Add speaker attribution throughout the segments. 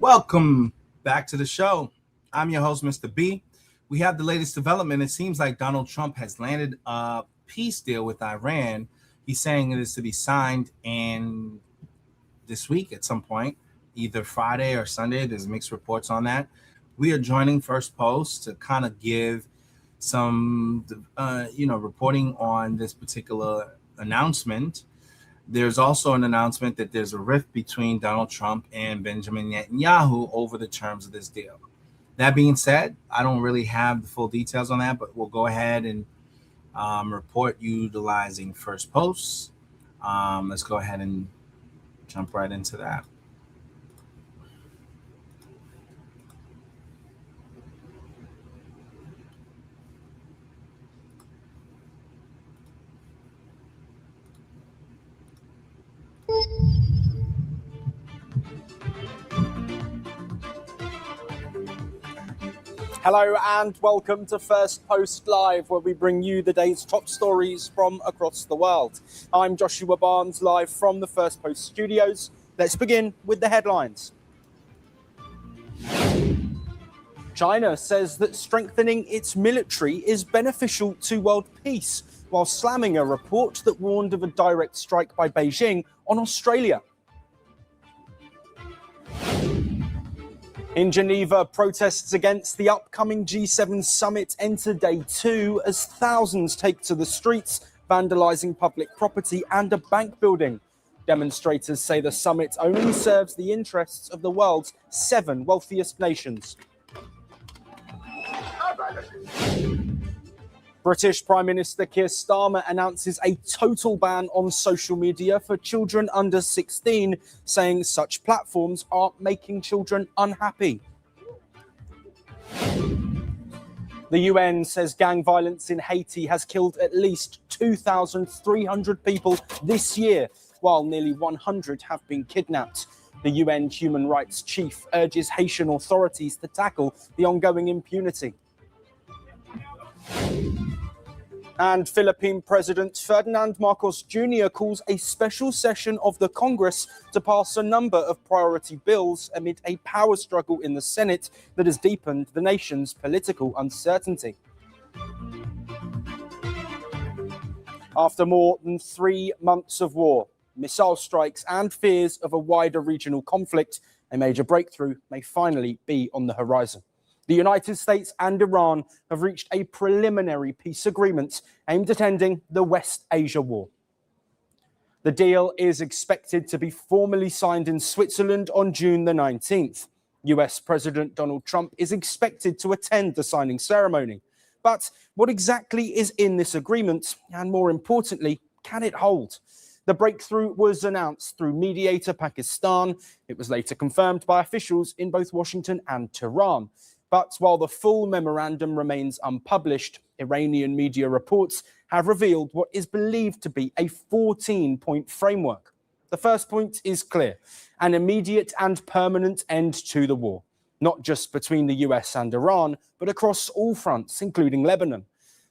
Speaker 1: Welcome back to the show. I'm your host, Mr. B. We have the latest development. It seems like Donald Trump has landed a peace deal with Iran. He's saying it is to be signed in this week at some point, either Friday or Sunday. There's mixed reports on that. We are joining First Post to kind of give some, reporting on this particular announcement. There's also an announcement that there's a rift between Donald Trump and Benjamin Netanyahu over the terms of this deal. That being said, I don't really have the full details on that, but we'll go ahead and report utilizing First Post. Let's go ahead and jump right into that.
Speaker 2: Hello and welcome to First Post Live, where we bring you the day's top stories from across the world. I'm Joshua Barnes, live from the First Post studios. Let's begin with the headlines. China says that strengthening its military is beneficial to world peace, while slamming a report that warned of a direct strike by Beijing on Australia. In Geneva, protests against the upcoming G7 summit enter day 2 as thousands take to the streets, vandalising public property and a bank building. Demonstrators say the summit only serves the interests of the world's 7 wealthiest nations. British Prime Minister Keir Starmer announces a total ban on social media for children under 16, saying such platforms are making children unhappy. The UN says gang violence in Haiti has killed at least 2,300 people this year, while nearly 100 have been kidnapped. The UN human rights chief urges Haitian authorities to tackle the ongoing impunity. And Philippine President Ferdinand Marcos Jr. calls a special session of the Congress to pass a number of priority bills amid a power struggle in the Senate that has deepened the nation's political uncertainty. After more than 3 months of war, missile strikes and fears of a wider regional conflict, a major breakthrough may finally be on the horizon. The United States and Iran have reached a preliminary peace agreement aimed at ending the West Asia war. The deal is expected to be formally signed in Switzerland on June the 19th. US President Donald Trump is expected to attend the signing ceremony. But what exactly is in this agreement? And more importantly, can it hold? The breakthrough was announced through mediator Pakistan. It was later confirmed by officials in both Washington and Tehran. But while the full memorandum remains unpublished, Iranian media reports have revealed what is believed to be a 14-point framework. The first point is clear: an immediate and permanent end to the war, not just between the US and Iran, but across all fronts, including Lebanon.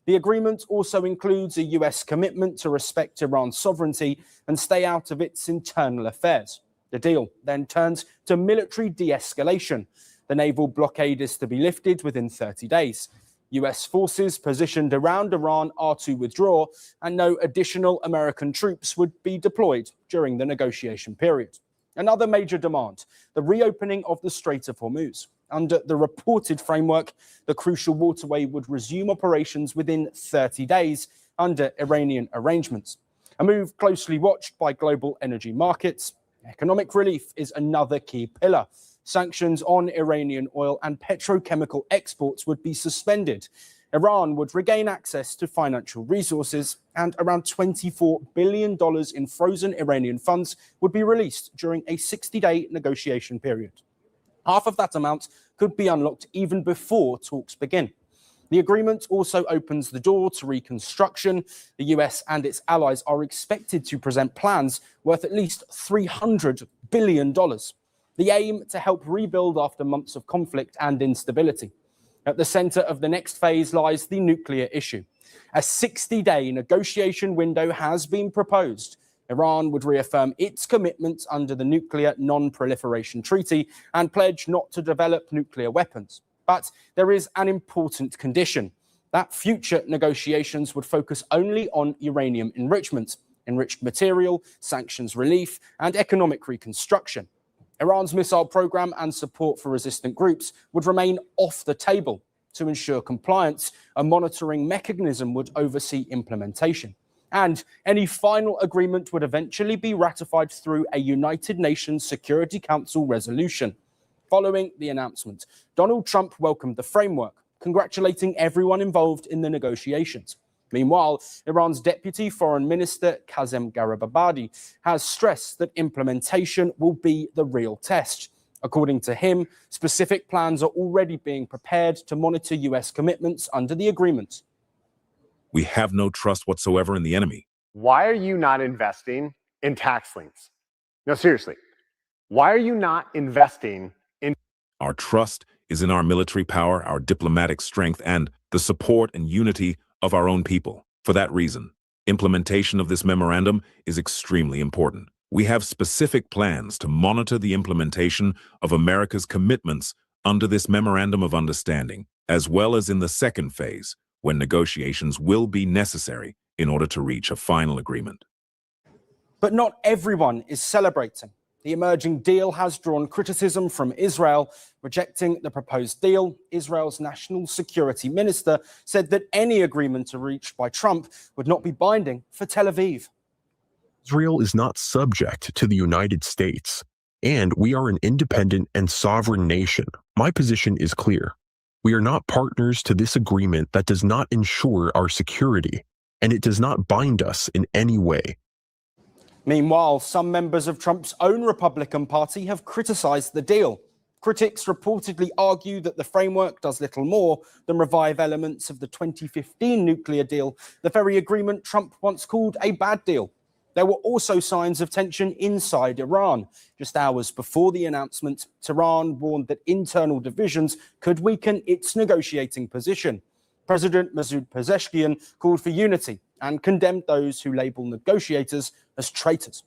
Speaker 2: The agreement also includes a US commitment to respect Iran's sovereignty and stay out of its internal affairs. The deal then turns to military de-escalation. The naval blockade is to be lifted within 30 days. US forces positioned around Iran are to withdraw, and no additional American troops would be deployed during the negotiation period. Another major demand: the reopening of the Strait of Hormuz. Under the reported framework, the crucial waterway would resume operations within 30 days under Iranian arrangements. A move closely watched by global energy markets. Economic relief is another key pillar. Sanctions on Iranian oil and petrochemical exports would be suspended. Iran would regain access to financial resources, and around $24 billion in frozen Iranian funds would be released during a 60-day negotiation period. Half of that amount could be unlocked even before talks begin. The agreement also opens the door to reconstruction. The US and its allies are expected to present plans worth at least $300 billion. The aim to help rebuild after months of conflict and instability. At the center of the next phase lies the nuclear issue. A 60-day negotiation window has been proposed. Iran would reaffirm its commitments under the Nuclear Non-Proliferation Treaty and pledge not to develop nuclear weapons. But there is an important condition, that future negotiations would focus only on uranium enrichment, enriched material, sanctions relief, and economic reconstruction. Iran's missile program and support for resistant groups would remain off the table. To ensure compliance, a monitoring mechanism would oversee implementation. And any final agreement would eventually be ratified through a United Nations Security Council resolution. Following the announcement, Donald Trump welcomed the framework, congratulating everyone involved in the negotiations. Meanwhile, Iran's Deputy Foreign Minister Kazem Garibabadi has stressed that implementation will be the real test. According to him, specific plans are already being prepared to monitor US commitments under the agreement.
Speaker 3: We have no trust whatsoever in the enemy.
Speaker 4: Why are you not investing in tax liens? No, seriously. Why are you not investing in...
Speaker 3: Our trust is in our military power, our diplomatic strength, and the support and unity of our own people. For that reason, implementation of this memorandum is extremely important. We have specific plans to monitor the implementation of America's commitments under this Memorandum of Understanding, as well as in the second phase, when negotiations will be necessary in order to reach a final agreement.
Speaker 2: But not everyone is celebrating. The emerging deal has drawn criticism from Israel. Rejecting the proposed deal, Israel's national security minister said that any agreement reached by Trump would not be binding for Tel Aviv.
Speaker 5: Israel is not subject to the United States, and we are an independent and sovereign nation. My position is clear. We are not partners to this agreement that does not ensure our security, and it does not bind us in any way.
Speaker 2: Meanwhile, some members of Trump's own Republican Party have criticized the deal. Critics reportedly argue that the framework does little more than revive elements of the 2015 nuclear deal, the very agreement Trump once called a bad deal. There were also signs of tension inside Iran. Just hours before the announcement, Tehran warned that internal divisions could weaken its negotiating position. President Masoud Pezeshkian called for unity and condemned those who label negotiators as traitors.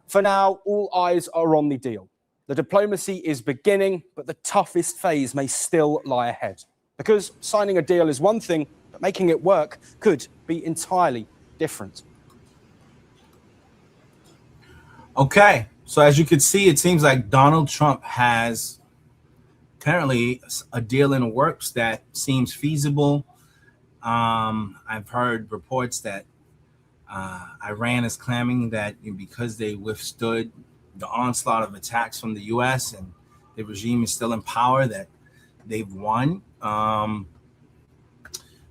Speaker 2: For now, all eyes are on the deal. The diplomacy is beginning, but the toughest phase may still lie ahead. Because signing a deal is one thing, but making it work could be entirely different.
Speaker 1: Okay, so as you can see, it seems like Donald Trump has apparently a deal in the works that seems feasible. I've heard reports that Iran is claiming that because they withstood the onslaught of attacks from the U.S. and the regime is still in power, that they've won.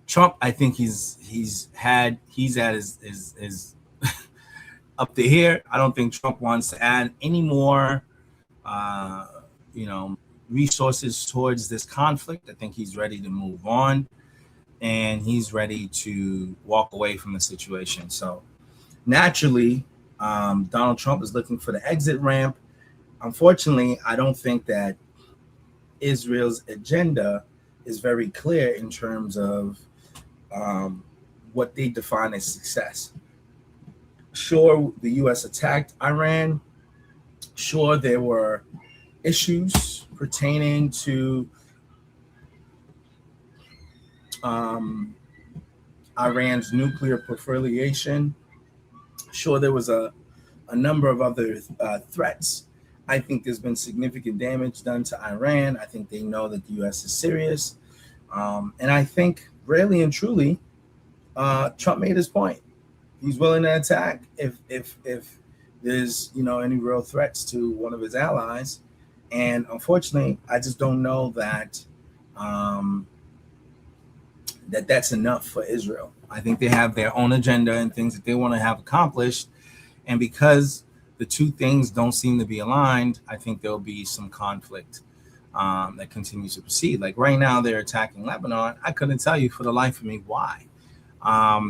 Speaker 1: Trump, I think he's at his up to here. I don't think Trump wants to add any more, resources towards this conflict. I think he's ready to move on, and he's ready to walk away from the situation. So naturally, Donald Trump is looking for the exit ramp. Unfortunately, I don't think that Israel's agenda is very clear in terms of what they define as success. Sure, the U.S. attacked Iran. Sure, there were issues pertaining to Iran's nuclear proliferation. Sure, there was a number of other threats. I think there's been significant damage done to Iran. I think they know that the U.S. is serious. And I think, really and truly, Trump made his point. He's willing to attack if there's any real threats to one of his allies. And unfortunately, I just don't know that that's enough for Israel. I think they have their own agenda and things that they want to have accomplished. And because the two things don't seem to be aligned, I think there'll be some conflict that continues to proceed. Like right now, they're attacking Lebanon. I couldn't tell you for the life of me why.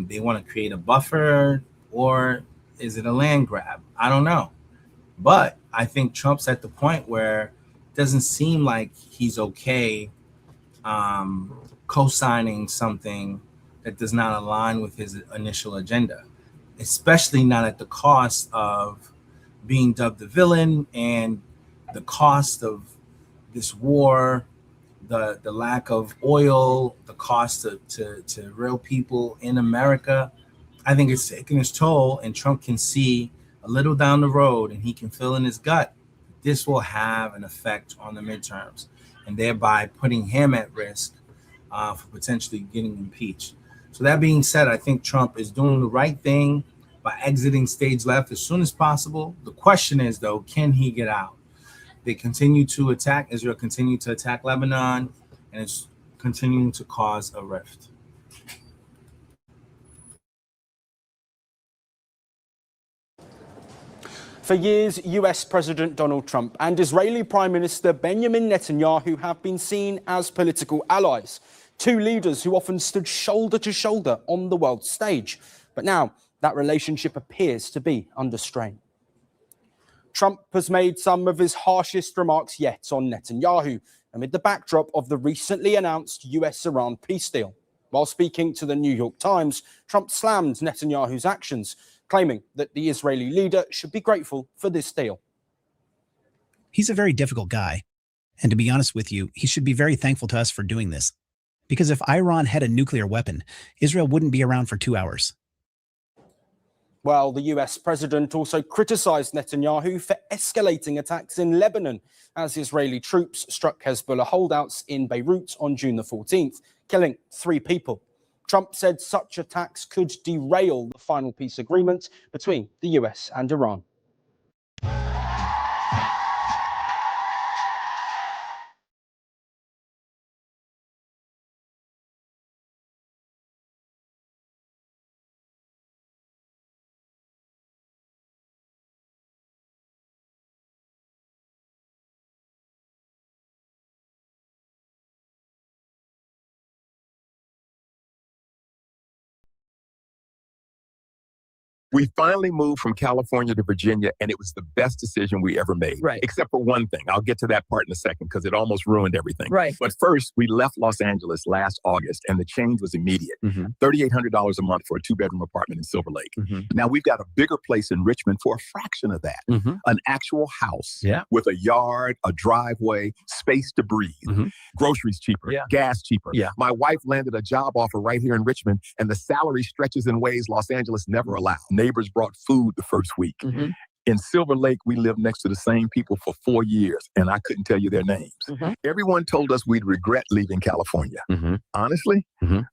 Speaker 1: They want to create a buffer, or is it a land grab? I don't know. But I think Trump's at the point where it doesn't seem like he's okay co-signing something that does not align with his initial agenda. especially not at the cost of being dubbed the villain and the cost of this war, the lack of oil, the cost to real people in America. I think it's taking its toll, and Trump can see a little down the road, and he can feel in his gut this will have an effect on the midterms, and thereby putting him at risk for potentially getting impeached. So that being said, I think Trump is doing the right thing by exiting stage left as soon as possible. The question is, though, can he get out? They continue to attack, Israel continue to attack Lebanon, and it's continuing to cause a rift.
Speaker 2: For years, US President Donald Trump and Israeli Prime Minister Benjamin Netanyahu have been seen as political allies, two leaders who often stood shoulder to shoulder on the world stage. But now that relationship appears to be under strain. Trump has made some of his harshest remarks yet on Netanyahu amid the backdrop of the recently announced US-Iran peace deal. While speaking to the New York Times, Trump slammed Netanyahu's actions, claiming that the Israeli leader should be grateful for this deal.
Speaker 6: He's a very difficult guy. And to be honest with you, he should be very thankful to us for doing this. Because if Iran had a nuclear weapon, Israel wouldn't be around for 2 hours.
Speaker 2: Well, the US president also criticized Netanyahu for escalating attacks in Lebanon as Israeli troops struck Hezbollah holdouts in Beirut on June the 14th, killing 3 people. Trump said such attacks could derail the final peace agreement between the US and Iran.
Speaker 7: We finally moved from California to Virginia, and it was the best decision we ever made.
Speaker 8: Right.
Speaker 7: Except for one thing. I'll get to that part in a second because it almost ruined everything.
Speaker 8: Right.
Speaker 7: But first, we left Los Angeles last August, and the change was immediate. $3,800 a month for a 2-bedroom apartment in Silver Lake. Now we've got a bigger place in Richmond for a fraction of that. An actual house with a yard, a driveway, space to breathe. Groceries cheaper, gas cheaper. My wife landed a job offer right here in Richmond, and the salary stretches in ways Los Angeles never allowed. Neighbors brought food the first week. In Silver Lake, we lived next to the same people for 4 years, and I couldn't tell you their names. Everyone told us we'd regret leaving California. Honestly,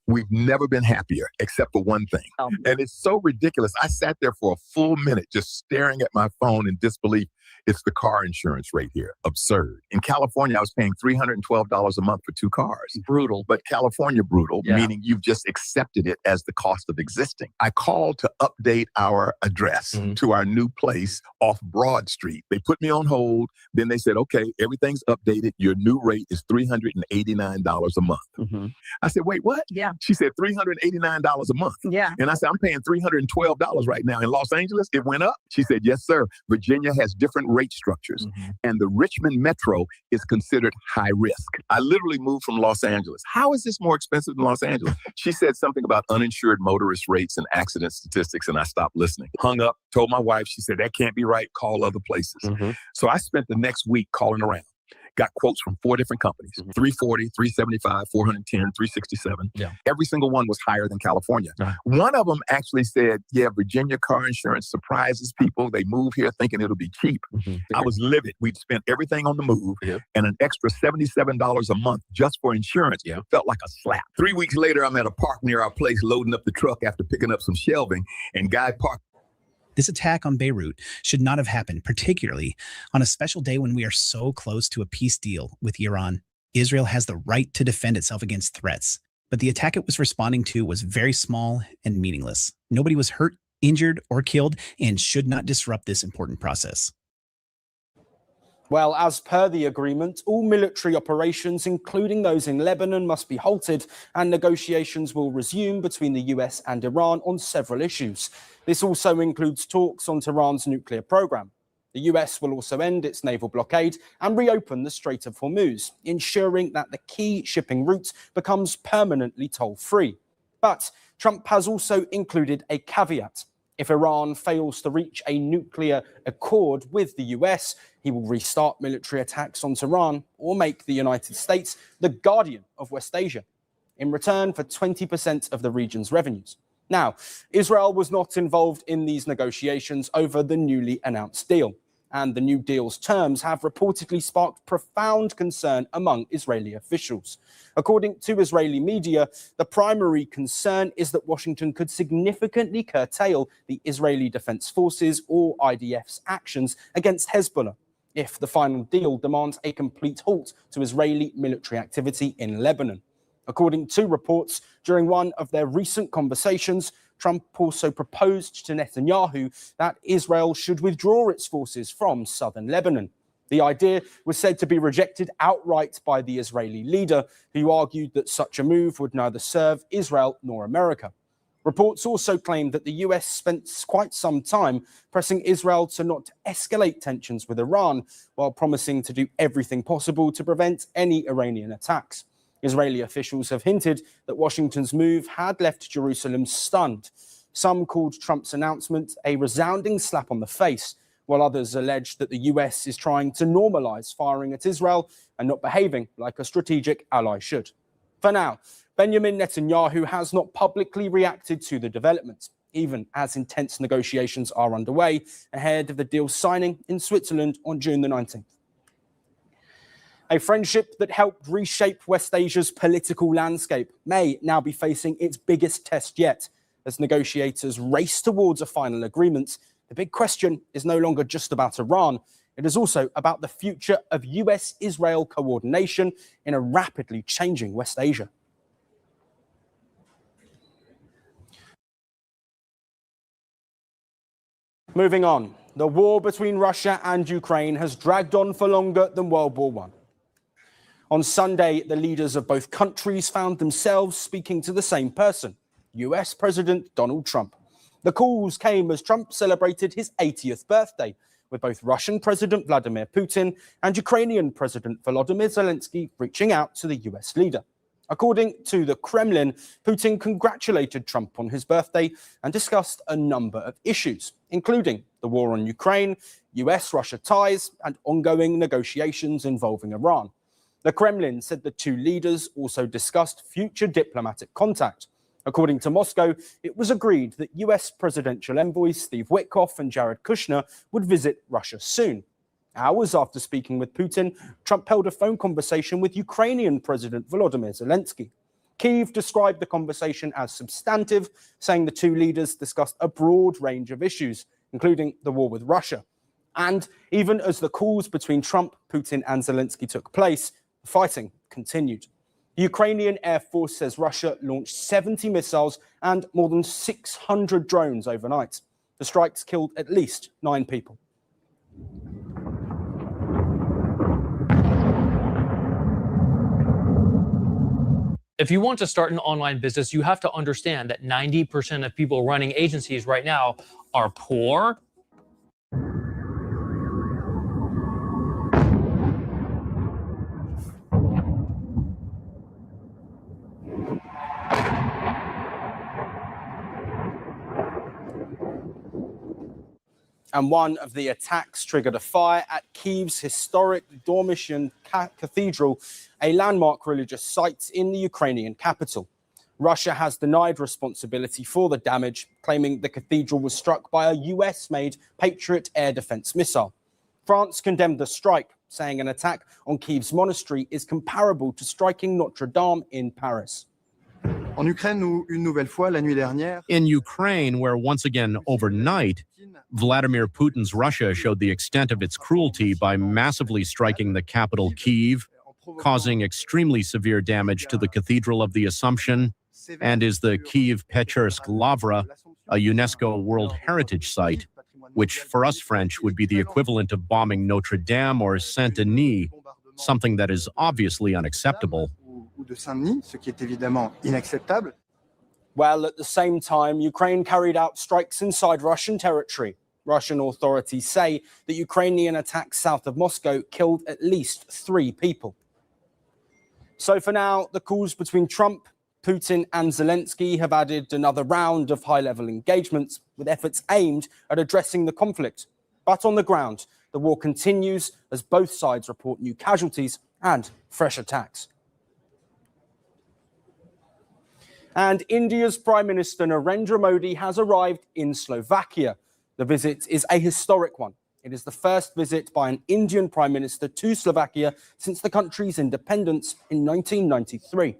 Speaker 7: we've never been happier, except for one thing. And it's so ridiculous. I sat there for a full minute just staring at my phone in disbelief. It's the car insurance rate here. Absurd. In California, I was paying $312 a month for 2 cars.
Speaker 8: Brutal.
Speaker 7: But California brutal, meaning you've just accepted it as the cost of existing. I called to update our address to our new place off Broad Street. They put me on hold. Then they said, okay, everything's updated. Your new rate is $389 a month. I said, wait, what? She said $389 a month. And I said, I'm paying $312 right now. In Los Angeles, it went up. She said, yes, sir. Virginia has different rate structures. And the Richmond Metro is considered high risk. I literally moved from Los Angeles. How is this more expensive than Los Angeles? She said something about uninsured motorist rates and accident statistics, and I stopped listening. Hung up, told my wife, she said, that can't be right, call other places. So I spent the next week calling around. Got quotes from 4 different companies, 340, 375, 410, 367. Every single one was higher than California. One of them actually said, yeah, Virginia car insurance surprises people. They move here thinking it'll be cheap. I was livid. We'd spent everything on the move and an extra $77 a month just for insurance felt like a slap. 3 weeks later, I'm at a park near our place loading up the truck after picking up some shelving, and guy parked.
Speaker 6: This attack on Beirut should not have happened, particularly on a special day when we are so close to a peace deal with Iran. Israel has the right to defend itself against threats, but the attack it was responding to was very small and meaningless. Nobody was hurt, injured, or killed, and should not disrupt this important process.
Speaker 2: Well, as per the agreement, all military operations, including those in Lebanon, must be halted, and negotiations will resume between the US and Iran on several issues. This also includes talks on Tehran's nuclear program. The US will also end its naval blockade and reopen the Strait of Hormuz, ensuring that the key shipping route becomes permanently toll-free. But Trump has also included a caveat. If Iran fails to reach a nuclear accord with the US, he will restart military attacks on Tehran or make the United States the guardian of West Asia in return for 20% of the region's revenues. Now, Israel was not involved in these negotiations over the newly announced deal, and the new deal's terms have reportedly sparked profound concern among Israeli officials. According to Israeli media, the primary concern is that Washington could significantly curtail the Israeli Defense Forces or IDF's actions against Hezbollah if the final deal demands a complete halt to Israeli military activity in Lebanon. According to reports, during one of their recent conversations, Trump also proposed to Netanyahu that Israel should withdraw its forces from southern Lebanon. The idea was said to be rejected outright by the Israeli leader, who argued that such a move would neither serve Israel nor America. Reports also claimed that the US spent quite some time pressing Israel to not escalate tensions with Iran, while promising to do everything possible to prevent any Iranian attacks. Israeli officials have hinted that Washington's move had left Jerusalem stunned. Some called Trump's announcement a resounding slap on the face, while others alleged that the US is trying to normalize firing at Israel and not behaving like a strategic ally should. For now, Benjamin Netanyahu has not publicly reacted to the developments, even as intense negotiations are underway ahead of the deal signing in Switzerland on June the 19th. A friendship that helped reshape West Asia's political landscape may now be facing its biggest test yet. As negotiators race towards a final agreement, the big question is no longer just about Iran. It is also about the future of US-Israel coordination in a rapidly changing West Asia. Moving on, the war between Russia and Ukraine has dragged on for longer than World War I. On Sunday, the leaders of both countries found themselves speaking to the same person, US President Donald Trump. The calls came as Trump celebrated his 80th birthday, with both Russian President Vladimir Putin and Ukrainian President Volodymyr Zelensky reaching out to the US leader. According to the Kremlin, Putin congratulated Trump on his birthday and discussed a number of issues, including the war on Ukraine, US-Russia ties, and ongoing negotiations involving Iran. The Kremlin said the two leaders also discussed future diplomatic contact. According to Moscow, it was agreed that US presidential envoys Steve Witkoff and Jared Kushner would visit Russia soon. Hours after speaking with Putin, Trump held a phone conversation with Ukrainian President Volodymyr Zelensky. Kyiv described the conversation as substantive, saying the two leaders discussed a broad range of issues, including the war with Russia. And even as the calls between Trump, Putin, and Zelensky took place, the fighting continued. The Ukrainian Air Force says Russia launched 70 missiles and more than 600 drones overnight. The strikes killed at least 9 people.
Speaker 8: If you want to start an online business, you have to understand that 90% of people running agencies right now are poor.
Speaker 2: And one of the attacks triggered a fire at Kyiv's historic Dormition Cathedral, a landmark religious site in the Ukrainian capital. Russia has denied responsibility for the damage, claiming the cathedral was struck by a US-made Patriot air defense missile. France condemned the strike, saying an attack on Kyiv's monastery is comparable to striking Notre Dame in Paris.
Speaker 9: In Ukraine, where once again overnight, Vladimir Putin's Russia showed the extent of its cruelty by massively striking the capital Kyiv, causing extremely severe damage to the Cathedral of the Assumption, and is the Kyiv-Pechorsk Lavra, a UNESCO World Heritage Site, which for us French would be the equivalent of bombing Notre Dame or Saint-Denis, something that is obviously unacceptable.
Speaker 2: Well, at the same time, Ukraine carried out strikes inside Russian territory. Russian authorities say that Ukrainian attacks south of Moscow killed at least 3 people. So for now, the calls between Trump, Putin and Zelensky have added another round of high-level engagements with efforts aimed at addressing the conflict. But on the ground, the war continues as both sides report new casualties and fresh attacks. And India's Prime Minister Narendra Modi has arrived in Slovakia. The visit is a historic one. It is the first visit by an Indian Prime Minister to Slovakia since the country's independence in 1993.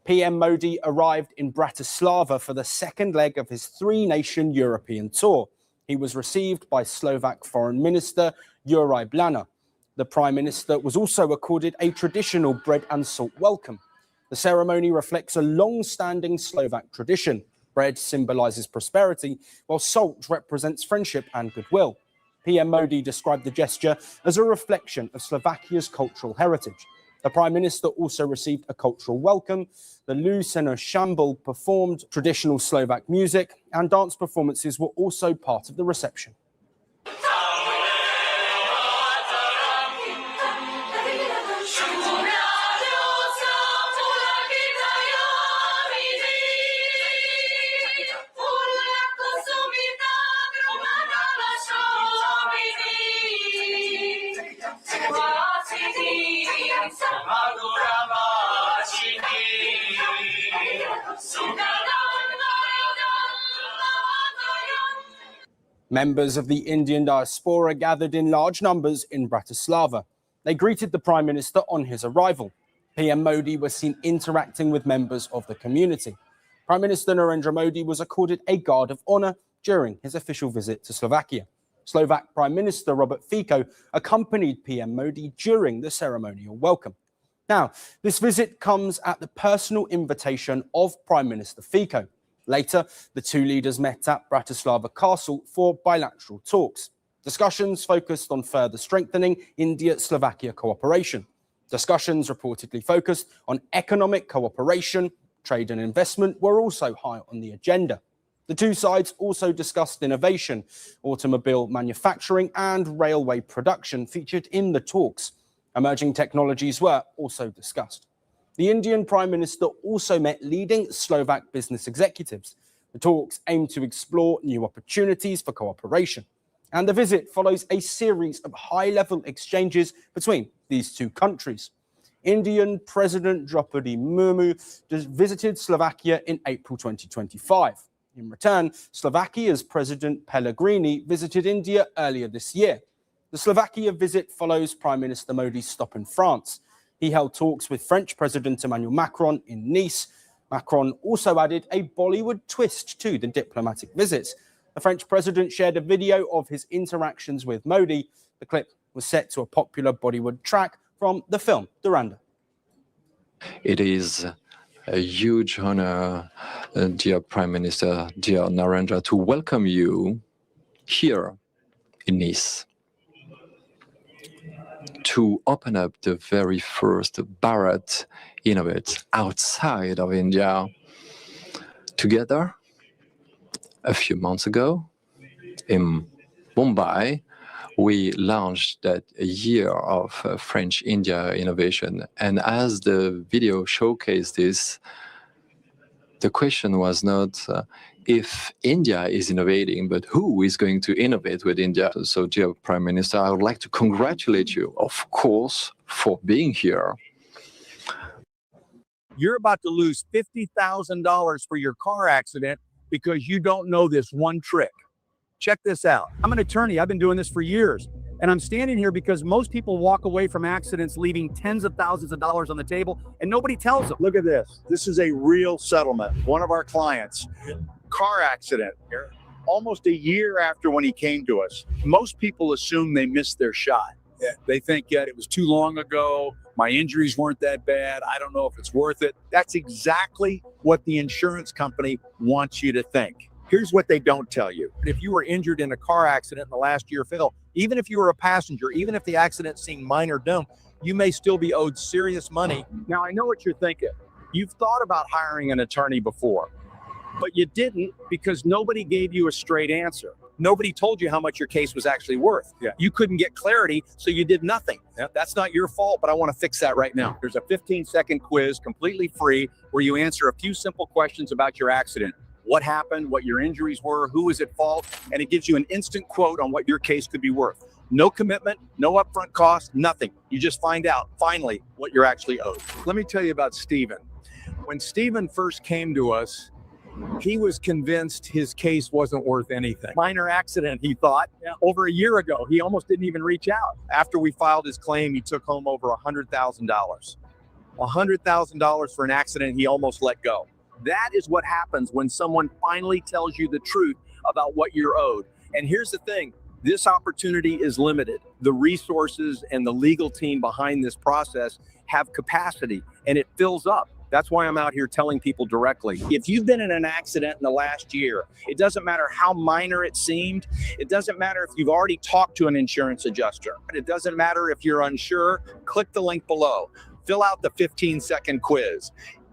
Speaker 2: PM Modi arrived in Bratislava for the second leg of his three-nation European tour. He was received by Slovak Foreign Minister Juraj Blana. The Prime Minister was also accorded a traditional bread and salt welcome. The ceremony reflects a long-standing Slovak tradition. Bread symbolizes prosperity, while salt represents friendship and goodwill. PM Modi described the gesture as a reflection of Slovakia's cultural heritage. The Prime Minister also received a cultural welcome. The Lucena Shambal performed traditional Slovak music, and dance performances were also part of the reception. Members of the Indian diaspora gathered in large numbers in Bratislava. They greeted the Prime Minister on his arrival. PM Modi was seen interacting with members of the community. Prime Minister Narendra Modi was accorded a Guard of Honor during his official visit to Slovakia. Slovak Prime Minister Robert Fico accompanied PM Modi during the ceremonial welcome. Now, this visit comes at the personal invitation of Prime Minister Fico. Later, the two leaders met at Bratislava Castle for bilateral talks. Discussions focused on further strengthening India-Slovakia cooperation. Discussions reportedly focused on economic cooperation, trade and investment were also high on the agenda. The two sides also discussed innovation, automobile manufacturing and railway production featured in the talks. Emerging technologies were also discussed. The Indian Prime Minister also met leading Slovak business executives. The talks aim to explore new opportunities for cooperation. And the visit follows a series of high-level exchanges between these two countries. Indian President Draupadi Murmu visited Slovakia in April 2025. In return, Slovakia's President Pellegrini visited India earlier this year. The Slovakia visit follows Prime Minister Modi's stop in France. He held talks with French President Emmanuel Macron in Nice. Macron also added a Bollywood twist to the diplomatic visits. The French president shared a video of his interactions with Modi. The clip was set to a popular Bollywood track from the film Durandar.
Speaker 10: It is a huge honor, dear Prime Minister, dear Narendra, to welcome you here in Nice, to open up the very first Bharat Innovate outside of India. Together, a few months ago, in Mumbai, we launched that year of French-India innovation. And as the video showcased this, the question was not if India is innovating, but who is going to innovate with India. So, dear Prime Minister, I would like to congratulate you, of course, for being here.
Speaker 11: You're about to lose $50,000 for your car accident because you don't know this one trick. Check this out. I'm an attorney. I've been doing this for years. And I'm standing here because most people walk away from accidents leaving tens of thousands of dollars on the table and nobody tells them.
Speaker 12: Look at this. This is a real settlement. One of our clients, car accident, almost a year after when he came to us. Most people assume they missed their shot. They think it was too long ago. My injuries weren't that bad. I don't know if it's worth it. That's exactly what the insurance company wants you to think. Here's what they don't tell you.
Speaker 11: If you were injured in a car accident in the last year, Phil, even if you were a passenger, even if the accident seemed minor dumb, you may still be owed serious money.
Speaker 12: Now, I know what you're thinking. You've thought about hiring an attorney before, but you didn't because nobody gave you a straight answer.
Speaker 11: Nobody told you how much your case was actually worth.
Speaker 12: Yeah.
Speaker 11: You couldn't get clarity, so you did nothing.
Speaker 12: Yep.
Speaker 11: That's not your fault, but I want to fix that right now.
Speaker 12: There's a 15-second quiz, completely free, where you answer a few simple questions about your accident. What happened, what your injuries were, who was at fault, and it gives you an instant quote on what your case could be worth. No commitment, no upfront cost, nothing. You just find out, finally, what you're actually owed. Let me tell you about Stephen. When Stephen first came to us, he was convinced his case wasn't worth anything. Minor accident, he thought. Over a year ago, he almost didn't even reach out. After we filed his claim, he took home over $100,000. $100,000 for an accident he almost let go. That is what happens when someone finally tells you the truth about what you're owed. And here's the thing, this opportunity is limited. The resources and the legal team behind this process have capacity, and it fills up. That's why I'm out here telling people directly. If you've been in an accident in the last year, it doesn't matter how minor it seemed. It doesn't matter if you've already talked to an insurance adjuster. It doesn't matter if you're unsure. Click the link below. Fill out the 15-second quiz.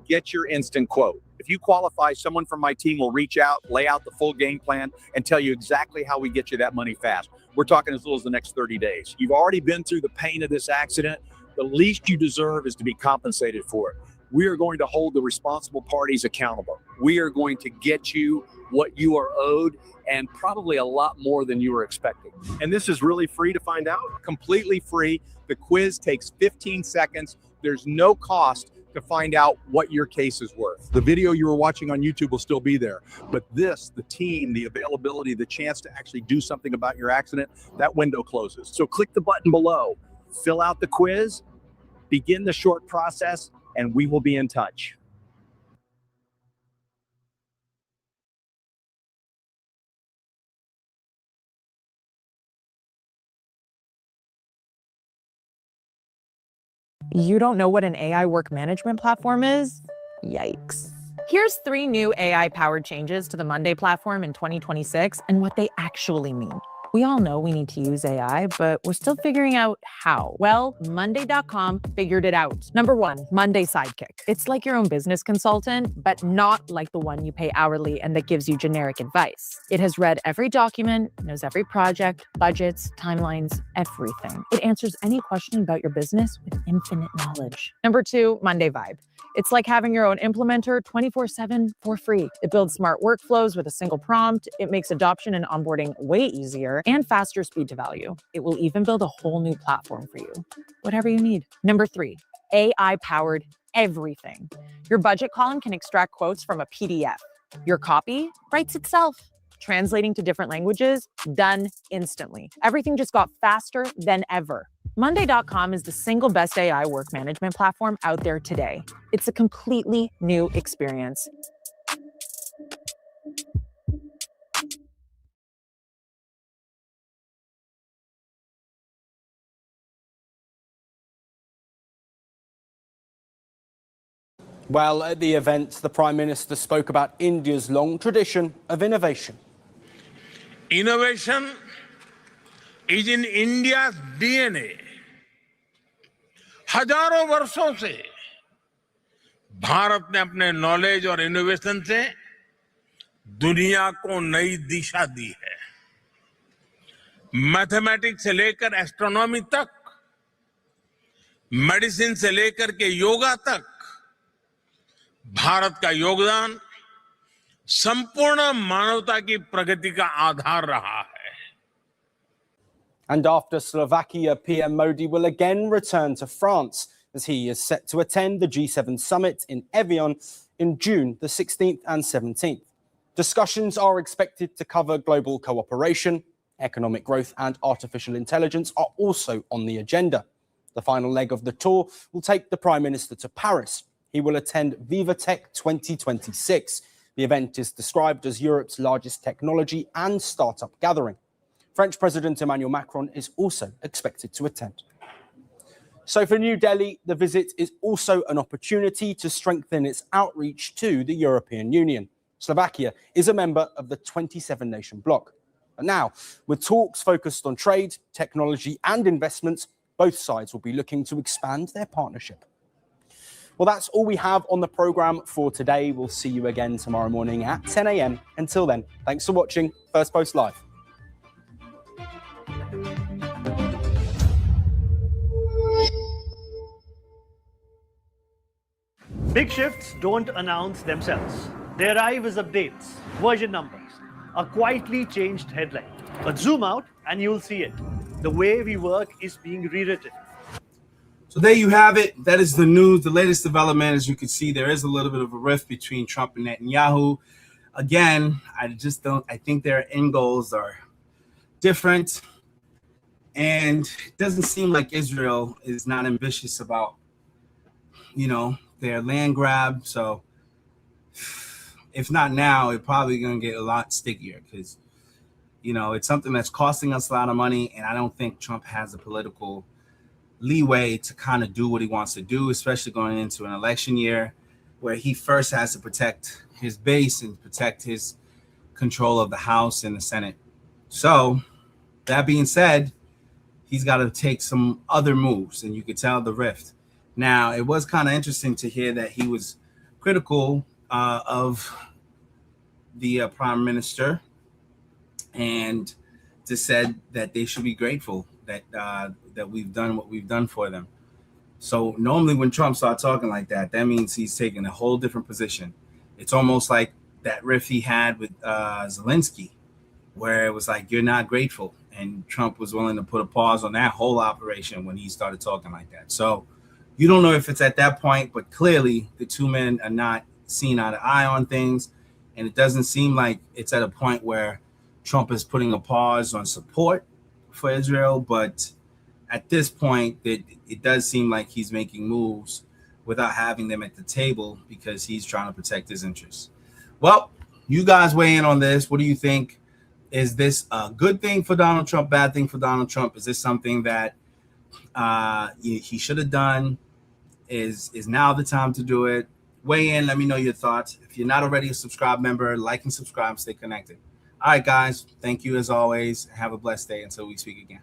Speaker 12: Get your instant quote. If you qualify, someone from my team will reach out, lay out the full game plan, and tell you exactly how we get you that money fast. We're talking as little as the next 30 days. You've already been through the pain of this accident. The least you deserve is to be compensated for it. We are going to hold the responsible parties accountable. We are going to get you what you are owed, and probably a lot more than you were expecting. And this is really free to find out, completely free. The quiz takes 15 seconds. There's no cost to find out what your case is worth. The video you were watching on YouTube will still be there, but this, the team, the availability, the chance to actually do something about your accident, that window closes. So click the button below, fill out the quiz, begin the short process, and we will be in touch.
Speaker 13: You don't know what an AI work management platform is? Yikes. Here's 3 new AI-powered changes to the Monday platform in 2026 and what they actually mean. We all know we need to use AI, but we're still figuring out how. Well, Monday.com figured it out. Number 1, Monday Sidekick. It's like your own business consultant, but not like the one you pay hourly and that gives you generic advice. It has read every document, knows every project, budgets, timelines, everything. It answers any question about your business with infinite knowledge. Number 2, Monday Vibe. It's like having your own implementer 24/7 for free. It builds smart workflows with a single prompt. It makes adoption and onboarding way easier and faster speed to value. It will even build a whole new platform for you. Whatever you need. Number 3, AI-powered everything. Your budget column can extract quotes from a PDF. Your copy writes itself. Translating to different languages, done instantly. Everything just got faster than ever. Monday.com is the single best AI work management platform out there today. It's a completely new experience.
Speaker 2: Well, at the event, the Prime Minister spoke about India's long tradition of innovation.
Speaker 14: Innovation is in India's DNA. हजारों वर्षों से भारत ने अपने knowledge और innovation से दुनिया को नई दिशा दी है। मैथमेटिक्स से लेकर एस्ट्रोनॉमी तक, मेडिसिन से लेकर के योगा तक भारत का योगदान संपूर्ण मानवता की प्रगति का आधार रहा है।
Speaker 2: And after Slovakia, PM Modi will again return to France as he is set to attend the G7 summit in Evian in June the 16th and 17th. Discussions are expected to cover global cooperation, economic growth and artificial intelligence are also on the agenda. The final leg of the tour will take the Prime Minister to Paris. He will attend VivaTech 2026. The event is described as Europe's largest technology and startup gathering. French President Emmanuel Macron is also expected to attend. So for New Delhi, the visit is also an opportunity to strengthen its outreach to the European Union. Slovakia is a member of the 27-nation bloc. And now, with talks focused on trade, technology and investments, both sides will be looking to expand their partnership. Well, that's all we have on the programme for today. We'll see you again tomorrow morning at 10 a.m. Until then, thanks for watching First Post Live.
Speaker 15: Big shifts don't announce themselves. They arrive as updates, version numbers, a quietly changed headline. But zoom out and you'll see it. The way we work is being rewritten.
Speaker 1: So there you have it. That is the news, the latest development. As you can see, there is a little bit of a rift between Trump and Netanyahu. Again, I think their end goals are different. And it doesn't seem like Israel is not ambitious about, their land grab. So if not now, it's probably going to get a lot stickier because, it's something that's costing us a lot of money. And I don't think Trump has the political leeway to kind of do what he wants to do, especially going into an election year where he first has to protect his base and protect his control of the House and the Senate. So that being said, he's got to take some other moves, and you could tell the rift. Now, it was kind of interesting to hear that he was critical of the prime minister and just said that they should be grateful that we've done what we've done for them. So normally when Trump starts talking like that, that means he's taking a whole different position. It's almost like that riff he had with Zelensky, where it was like, you're not grateful. And Trump was willing to put a pause on that whole operation when he started talking like that. So you don't know if it's at that point, but clearly the two men are not seeing eye to eye on things. And it doesn't seem like it's at a point where Trump is putting a pause on support for Israel. But at this point, it does seem like he's making moves without having them at the table because he's trying to protect his interests. Well, you guys weigh in on this. What do you think? Is this a good thing for Donald Trump, bad thing for Donald Trump? Is this something that he should have done? Is now the time to do it? Weigh in. Let me know your thoughts. If you're not already a subscribed member, like and subscribe, stay connected. All right, guys. Thank you as always. Have a blessed day until we speak again.